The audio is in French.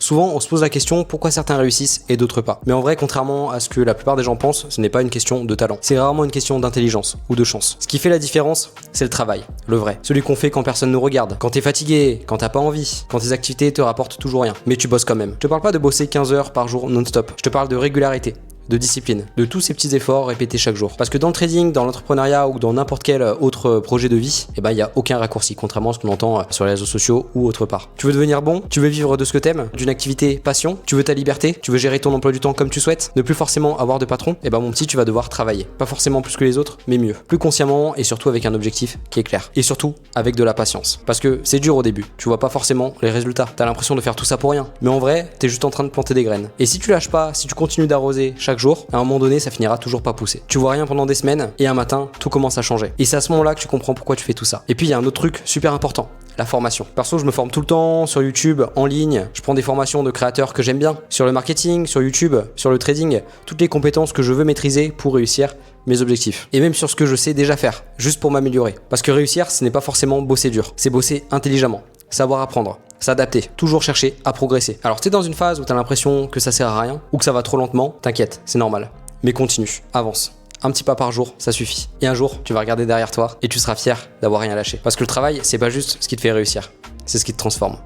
Souvent, on se pose la question pourquoi certains réussissent et d'autres pas. Mais en vrai, contrairement à ce que la plupart des gens pensent, ce n'est pas une question de talent. C'est rarement une question d'intelligence ou de chance. Ce qui fait la différence, c'est le travail, le vrai. Celui qu'on fait quand personne nous regarde, quand t'es fatigué, quand t'as pas envie, quand tes activités te rapportent toujours rien. Mais tu bosses quand même. Je te parle pas de bosser 15 heures par jour non-stop. Je te parle de régularité, de discipline, de tous ces petits efforts répétés chaque jour. Parce que dans le trading, dans l'entrepreneuriat ou dans n'importe quel autre projet de vie, il n'y a aucun raccourci, contrairement à ce qu'on entend sur les réseaux sociaux ou autre part. Tu veux devenir bon, tu veux vivre de ce que t'aimes, d'une activité passion, tu veux ta liberté, tu veux gérer ton emploi du temps comme tu souhaites, ne plus forcément avoir de patron, mon petit, tu vas devoir travailler. Pas forcément plus que les autres, mais mieux. Plus consciemment et surtout avec un objectif qui est clair. Et surtout, avec de la patience. Parce que c'est dur au début, tu vois pas forcément les résultats. T'as l'impression de faire tout ça pour rien. Mais en vrai, t'es juste en train de planter des graines. Et si tu lâches pas, si tu continues d'arroser chaque jour, à un moment donné, ça finira toujours pas pousser. Tu vois rien pendant des semaines et un matin, tout commence à changer. Et c'est à ce moment-là que tu comprends pourquoi tu fais tout ça. Et puis il y a un autre truc super important, la formation. Perso, je me forme tout le temps sur YouTube, en ligne. Je prends des formations de créateurs que j'aime bien, sur le marketing, sur YouTube, sur le trading, toutes les compétences que je veux maîtriser pour réussir mes objectifs. Et même sur ce que je sais déjà faire, juste pour m'améliorer. Parce que réussir, ce n'est pas forcément bosser dur, c'est bosser intelligemment, savoir apprendre, s'adapter, toujours chercher à progresser. Alors t'es dans une phase où t'as l'impression que ça sert à rien ou que ça va trop lentement, t'inquiète, c'est normal. Mais continue, avance. Un petit pas par jour, ça suffit. Et un jour, tu vas regarder derrière toi et tu seras fier d'avoir rien lâché. Parce que le travail, c'est pas juste ce qui te fait réussir, c'est ce qui te transforme.